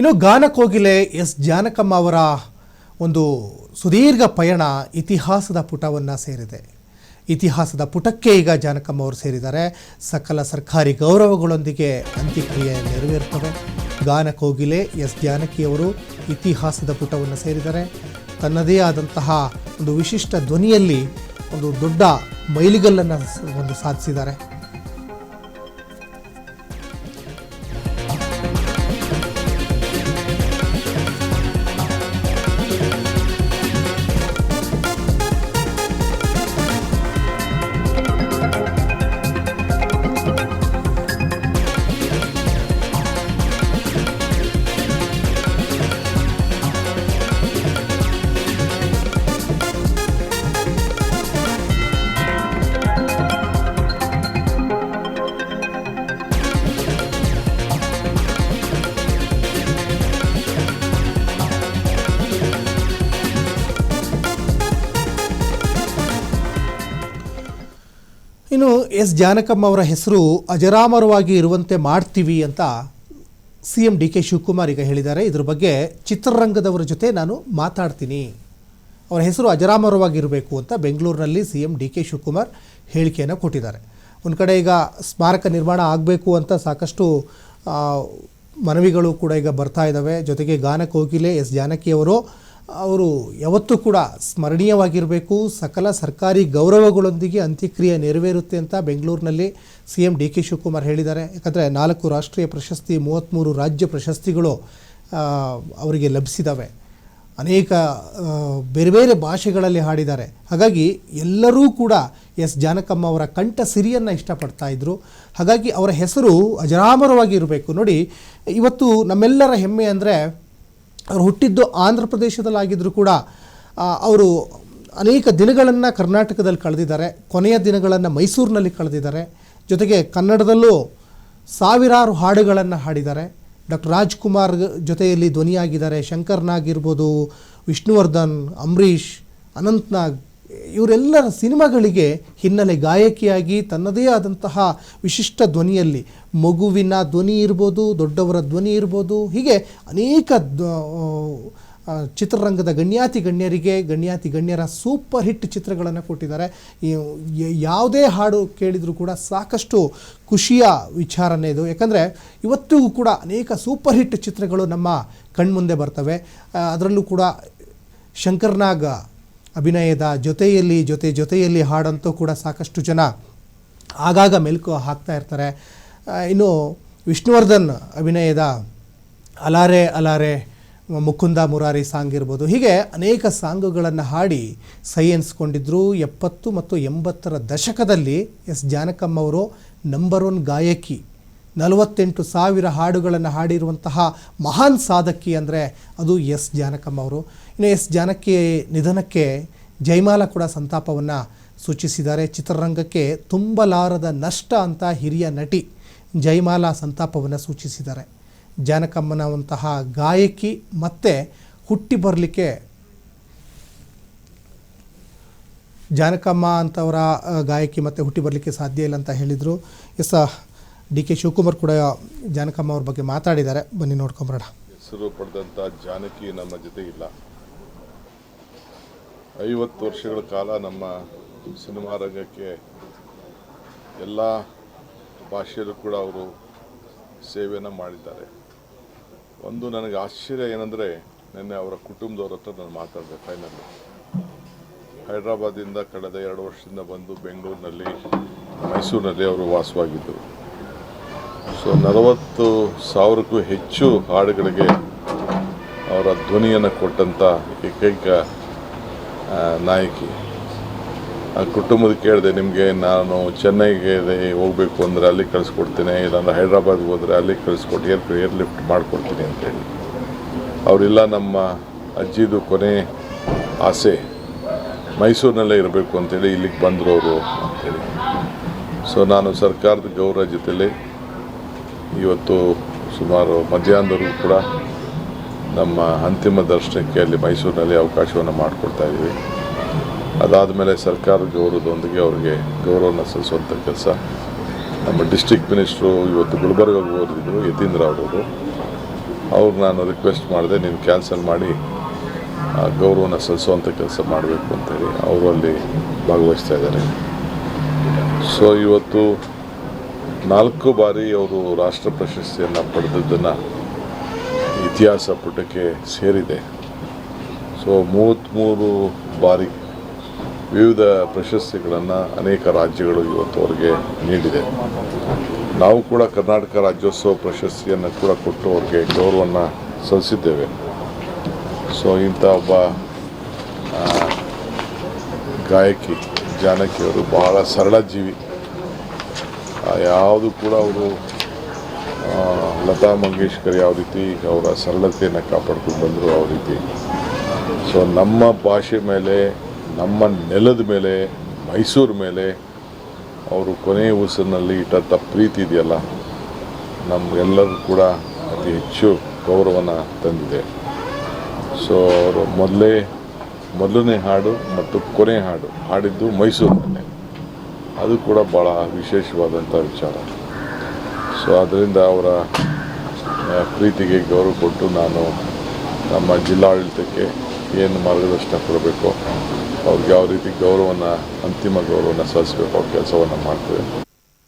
ಇನ್ನು ಗಾನ ಕೋಗಿಲೆ ಎಸ್ ಜಾನಕಮ್ಮ ಅವರ ಒಂದು ಸುದೀರ್ಘ ಪಯಣ ಇತಿಹಾಸದ ಪುಟವನ್ನು ಸೇರಿದೆ. ಇತಿಹಾಸದ ಪುಟಕ್ಕೆ ಈಗ ಜಾನಕಮ್ಮ ಅವರು ಸೇರಿದ್ದಾರೆ. ಸಕಲ ಸರ್ಕಾರಿ ಗೌರವಗಳೊಂದಿಗೆ ಅಂತ್ಯಕ್ರಿಯೆ ನೆರವೇರುತ್ತವೆ. ಗಾನ ಕೋಗಿಲೆ ಎಸ್ ಜಾನಕಿಯವರು ಇತಿಹಾಸದ ಪುಟವನ್ನು ಸೇರಿದ್ದಾರೆ. ತನ್ನದೇ ಆದಂತಹ ಒಂದು ವಿಶಿಷ್ಟ ಧ್ವನಿಯಲ್ಲಿ ಒಂದು ದೊಡ್ಡ ಮೈಲಿಗಲ್ಲನ್ನು ಸಾಧಿಸಿದ್ದಾರೆ. ಇನ್ನು ಎಸ್ ಜಾನಕಮ್ಮ ಅವರ ಹೆಸರು ಅಜರಾಮರವಾಗಿ ಇರುವಂತೆ ಮಾಡ್ತೀವಿ ಅಂತ CM DK ಶಿವಕುಮಾರ್ ಈಗ ಹೇಳಿದ್ದಾರೆ. ಇದ್ರ ಬಗ್ಗೆ ಚಿತ್ರರಂಗದವರ ಜೊತೆ ನಾನು ಮಾತಾಡ್ತೀನಿ, ಅವರ ಹೆಸರು ಅಜರಾಮರವಾಗಿರಬೇಕು ಅಂತ ಬೆಂಗಳೂರಿನಲ್ಲಿ CM DK ಶಿವಕುಮಾರ್ ಹೇಳಿಕೆಯನ್ನು ಕೊಟ್ಟಿದ್ದಾರೆ. ಒಂದು ಕಡೆ ಈಗ ಸ್ಮಾರಕ ನಿರ್ಮಾಣ ಆಗಬೇಕು ಅಂತ ಸಾಕಷ್ಟು ಮನವಿಗಳು ಕೂಡ ಈಗ ಬರ್ತಾ ಇದ್ದಾವೆ. ಜೊತೆಗೆ ಗಾನ ಕೋಗಿಲೆ ಎಸ್ ಜಾನಕಿಯವರು ಯಾವತ್ತೂ ಕೂಡ ಸ್ಮರಣೀಯವಾಗಿರಬೇಕು, ಸಕಲ ಸರ್ಕಾರಿ ಗೌರವಗಳೊಂದಿಗೆ ಅಂತ್ಯಕ್ರಿಯೆ ನೆರವೇರುತ್ತೆ ಅಂತ ಬೆಂಗಳೂರಿನಲ್ಲಿ CM DK ಶಿವಕುಮಾರ್ ಹೇಳಿದ್ದಾರೆ. ಯಾಕಂದರೆ 4 ರಾಷ್ಟ್ರೀಯ ಪ್ರಶಸ್ತಿ, 33 ರಾಜ್ಯ ಪ್ರಶಸ್ತಿಗಳು ಅವರಿಗೆ ಲಭಿಸಿದ್ದಾವೆ. ಅನೇಕ ಬೇರೆ ಬೇರೆ ಭಾಷೆಗಳಲ್ಲಿ ಹಾಡಿದ್ದಾರೆ. ಹಾಗಾಗಿ ಎಲ್ಲರೂ ಕೂಡ ಎಸ್ ಜಾನಕಮ್ಮ ಅವರ ಕಂಠ ಸಿರಿಯನ್ನು ಇಷ್ಟಪಡ್ತಾ ಇದ್ದರು. ಹಾಗಾಗಿ ಅವರ ಹೆಸರು ಅಜರಾಮರವಾಗಿ ಇರಬೇಕು. ನೋಡಿ, ಇವತ್ತು ನಮ್ಮೆಲ್ಲರ ಹೆಮ್ಮೆ ಅಂದರೆ ಅವರು ಹುಟ್ಟಿದ್ದು ಆಂಧ್ರ ಪ್ರದೇಶದಲ್ಲಾಗಿದ್ದರೂ ಕೂಡ ಅವರು ಅನೇಕ ದಿನಗಳನ್ನು ಕರ್ನಾಟಕದಲ್ಲಿ ಕಳೆದಿದ್ದಾರೆ. ಕೊನೆಯ ದಿನಗಳನ್ನು ಮೈಸೂರಿನಲ್ಲಿ ಕಳೆದಿದ್ದಾರೆ. ಜೊತೆಗೆ ಕನ್ನಡದಲ್ಲೂ ಸಾವಿರಾರು ಹಾಡುಗಳನ್ನು ಹಾಡಿದ್ದಾರೆ. ಡಾಕ್ಟರ್ ರಾಜ್ಕುಮಾರ್ ಜೊತೆಯಲ್ಲಿ ಧ್ವನಿಯಾಗಿದ್ದಾರೆ. ಶಂಕರ್ನಾಗಿರ್ಬೋದು, ವಿಷ್ಣುವರ್ಧನ್, ಅಂಬರೀಷ್, ಅನಂತ್ನಾಗ್ ಇವರೆಲ್ಲರ ಸಿನಿಮಾಗಳಿಗೆ ಹಿನ್ನೆಲೆ ಗಾಯಕಿಯಾಗಿ ತನ್ನದೇ ಆದಂತಹ ವಿಶಿಷ್ಟ ಧ್ವನಿಯಲ್ಲಿ ಮಗುವಿನ ಧ್ವನಿ ಇರ್ಬೋದು, ದೊಡ್ಡವರ ಧ್ವನಿ ಇರ್ಬೋದು, ಹೀಗೆ ಅನೇಕ ಚಿತ್ರರಂಗದ ಗಣ್ಯಾತಿ ಗಣ್ಯರ ಸೂಪರ್ ಹಿಟ್ ಚಿತ್ರಗಳನ್ನು ಕೊಟ್ಟಿದ್ದಾರೆ. ಯಾವುದೇ ಹಾಡು ಕೇಳಿದರೂ ಕೂಡ ಸಾಕಷ್ಟು ಖುಷಿಯ ವಿಚಾರನೇ ಇದು. ಯಾಕಂದರೆ ಇವತ್ತಿಗೂ ಕೂಡ ಅನೇಕ ಸೂಪರ್ ಹಿಟ್ ಚಿತ್ರಗಳು ನಮ್ಮ ಕಣ್ಮುಂದೆ ಬರ್ತವೆ. ಅದರಲ್ಲೂ ಕೂಡ ಶಂಕರ್ನಾಗ್ ಅಭಿನಯದ ಜೊತೆಯಲ್ಲಿ ಹಾಡಂತೂ ಕೂಡ ಸಾಕಷ್ಟು ಜನ ಆಗಾಗ ಮೆಲುಕು ಹಾಕ್ತಾ ಇರ್ತಾರೆ. ಇನ್ನು ವಿಷ್ಣುವರ್ಧನ್ ಅಭಿನಯದ ಅಲಾರೆ ಅಲಾರೆ, ಮುಕುಂದ ಮುರಾರಿ ಸಾಂಗ್ ಇರ್ಬೋದು, ಹೀಗೆ ಅನೇಕ ಸಾಂಗುಗಳನ್ನು ಹಾಡಿ ಸೈ ಎನ್ಸ್ಕೊಂಡಿದ್ರು. 70 ಮತ್ತು 80ರ ದಶಕದಲ್ಲಿ ಎಸ್ ಜಾನಕಮ್ಮ ಅವರು ನಂಬರ್ 1 ಗಾಯಕಿ. 48,000 ಹಾಡುಗಳನ್ನು ಹಾಡಿರುವಂತಹ ಮಹಾನ್ ಸಾಧಕಿ ಅಂದರೆ ಅದು ಎಸ್ ಜಾನಕಮ್ಮ ಅವರು. ಇನ್ನು ಎಸ್ ಜಾನಕಿ ನಿಧನಕ್ಕೆ ಜಯಮಾಲ ಕೂಡ ಸಂತಾಪವನ್ನು ಸೂಚಿಸಿದ್ದಾರೆ. ಚಿತ್ರರಂಗಕ್ಕೆ ತುಂಬಲಾರದ ನಷ್ಟ ಅಂತ ಹಿರಿಯ ನಟಿ ಜಯಮಾಲ ಸಂತಾಪವನ್ನು ಸೂಚಿಸಿದ್ದಾರೆ. ಜಾನಕಮ್ಮನವಂತಹ ಗಾಯಕಿ ಮತ್ತೆ ಹುಟ್ಟಿ ಬರಲಿಕ್ಕೆ, ಜಾನಕಮ್ಮ ಅಂತವರ ಗಾಯಕಿ ಮತ್ತೆ ಹುಟ್ಟಿ ಬರಲಿಕ್ಕೆ ಸಾಧ್ಯ ಇಲ್ಲ ಅಂತ ಹೇಳಿದರು. ಎಸ್ DK ಶಿವಕುಮಾರ್ ಕೂಡ ಜಾನಕಮ್ಮ ಅವ್ರ ಬಗ್ಗೆ ಮಾತಾಡಿದ್ದಾರೆ. ಬನ್ನಿ ನೋಡ್ಕೊಂಬರೋಣ. ಹೆಸರು ಪಡೆದಂಥ ಜಾನಕಿ ನಮ್ಮ ಜೊತೆ ಇಲ್ಲ. 50 ವರ್ಷಗಳ ಕಾಲ ನಮ್ಮ ಸಿನಿಮಾ ರಂಗಕ್ಕೆ ಎಲ್ಲ ಭಾಷೆಯಲ್ಲೂ ಕೂಡ ಅವರು ಸೇವೆಯನ್ನು ಮಾಡಿದ್ದಾರೆ. ಒಂದು ನನಗೆ ಆಶ್ಚರ್ಯ ಏನಂದರೆ, ನಿನ್ನೆ ಅವರ ಕುಟುಂಬದವ್ರ ಹತ್ರ ನಾನು ಮಾತಾಡಿದೆ. ಫೈನಲಿ ಹೈದರಾಬಾದಿಂದ ಕಳೆದ 2 ವರ್ಷದಿಂದ ಬಂದು ಬೆಂಗಳೂರಿನಲ್ಲಿ, ಮೈಸೂರಿನಲ್ಲಿ ಅವರು ವಾಸವಾಗಿದ್ದರು. ಸೊ 40,000ಕ್ಕೂ ಹೆಚ್ಚು ಹಾಡುಗಳಿಗೆ ಅವರ ಧ್ವನಿಯನ್ನು ಕೊಟ್ಟಂಥ ಏಕೈಕ ನಾಯಕಿ. ಆ ಕುಟುಂಬದ ಕೇಳಿದೆ, ನಿಮಗೆ ನಾನು ಚೆನ್ನೈಗೆ ಹೋಗಬೇಕು ಅಂದರೆ ಅಲ್ಲಿ ಕಳಿಸ್ಕೊಡ್ತೀನಿ, ಇಲ್ಲಾಂದ್ರೆ ಹೈದ್ರಾಬಾದ್ಗೆ ಹೋದರೆ ಅಲ್ಲಿ ಕಳಿಸ್ಕೊಟ್ಟು ಏರ್ ಲಿಫ್ಟ್ ಮಾಡಿಕೊಡ್ತೀನಿ ಅಂತೇಳಿ. ಅವರಿಲ್ಲ, ನಮ್ಮ ಅಜ್ಜಿದು ಕೊನೆ ಆಸೆ ಮೈಸೂರಿನಲ್ಲೇ ಇರಬೇಕು ಅಂತೇಳಿ ಇಲ್ಲಿಗೆ ಬಂದರು ಅವರು ಅಂತೇಳಿ. ಸೊ ನಾನು ಸರ್ಕಾರದ ಗೌರವ ಜೊತೆಲಿ ಇವತ್ತು ಸುಮಾರು ಮಧ್ಯಾಹ್ನದವರೆಗೂ ಕೂಡ ನಮ್ಮ ಅಂತಿಮ ದರ್ಶನಕ್ಕೆ ಅಲ್ಲಿ ಮೈಸೂರಿನಲ್ಲಿ ಅವಕಾಶವನ್ನು ಮಾಡಿಕೊಡ್ತಾ ಇದ್ದೀವಿ. ಅದಾದಮೇಲೆ ಸರ್ಕಾರದ ಗೌರವದೊಂದಿಗೆ ಅವರಿಗೆ ಗೌರವನ ಸಲ್ಲಿಸುವಂಥ ಕೆಲಸ ನಮ್ಮ ಡಿಸ್ಟ್ರಿಕ್ಟ್ ಮಿನಿಸ್ಟ್ರು ಇವತ್ತು ಗುಲ್ಬರ್ಗಾಗೆ ಹೋಗಿದ್ರು, ಯತೀಂದ್ರ ಅವರು. ಅವ್ರು ನಾನು ರಿಕ್ವೆಸ್ಟ್ ಮಾಡಿದೆ, ನೀನು ಕ್ಯಾನ್ಸಲ್ ಮಾಡಿ ಆ ಗೌರವನ ಸಲ್ಲಿಸುವಂಥ ಕೆಲಸ ಮಾಡಬೇಕು ಅಂತೇಳಿ ಅವರು ಅಲ್ಲಿ ಭಾಗವಹಿಸ್ತಾ ಇದ್ದಾರೆ. ಸೊ ಇವತ್ತು 4 ಬಾರಿ ಅವರು ರಾಷ್ಟ್ರ ಪ್ರಶಸ್ತಿಯನ್ನು ಪಡೆದದ್ದನ್ನು ಇತಿಹಾಸ ಪುಟಕ್ಕೆ ಸೇರಿದೆ. ಸೊ 33 ಬಾರಿ ವಿವಿಧ ಪ್ರಶಸ್ತಿಗಳನ್ನು ಅನೇಕ ರಾಜ್ಯಗಳು ಇವತ್ತು ಅವ್ರಿಗೆ ನೀಡಿದೆ. ನಾವು ಕೂಡ ಕರ್ನಾಟಕ ರಾಜ್ಯೋತ್ಸವ ಪ್ರಶಸ್ತಿಯನ್ನು ಕೂಡ ಕೊಟ್ಟು ಅವ್ರಿಗೆ ಗೌರವವನ್ನು ಸಲ್ಲಿಸಿದ್ದೇವೆ. ಸೊ ಇಂಥ ಒಬ್ಬ ಗಾಯಕಿ ಜಾನಕಿಯವರು ಬಹಳ ಸರಳ ಜೀವಿ. ಯಾವುದು ಕೂಡ ಅವರು ಲತಾ ಮಂಗೇಶ್ಕರ್ ಯಾವ ರೀತಿ ಅವರ ಸರಳತೆಯನ್ನು ಕಾಪಾಡ್ಕೊಂಡು ಬಂದರು ಆ ರೀತಿ. ಸೊ ನಮ್ಮ ಭಾಷೆ ಮೇಲೆ, ನಮ್ಮ ನೆಲದ ಮೇಲೆ, ಮೈಸೂರು ಮೇಲೆ ಅವರು ಕೊನೆಯ ಉಸಿರಿನಲ್ಲಿ ಇಟ್ಟಂಥ ಪ್ರೀತಿ ಇದೆಯಲ್ಲ, ನಮಗೆಲ್ಲರೂ ಕೂಡ ಅತಿ ಹೆಚ್ಚು ಗೌರವನ ತಂದಿದೆ. ಸೊ ಅವರು ಮೊದಲನೇ ಹಾಡು ಮತ್ತು ಕೊನೆ ಹಾಡು ಹಾಡಿದ್ದು ಮೈಸೂರಿನಲ್ಲೇ, ಅದು ಕೂಡ ಭಾಳ ವಿಶೇಷವಾದಂಥ ವಿಚಾರ. ಸೊ ಅದರಿಂದ ಅವರ ಪ್ರೀತಿಗೆ ಗೌರವ ಕೊಟ್ಟು ನಾನು ನಮ್ಮ ಜಿಲ್ಲಾಡಳಿತಕ್ಕೆ ಏನು ಮಾರ್ಗದರ್ಶನ ಕೊಡಬೇಕು, ಅವ್ರಿಗೆ ಯಾವ ರೀತಿ ಅಂತಿಮ ಗೌರವನ ಸಲ್ಲಿಸಬೇಕು ಆ ಕೆಲಸವನ್ನು ಮಾಡ್ತೇವೆ.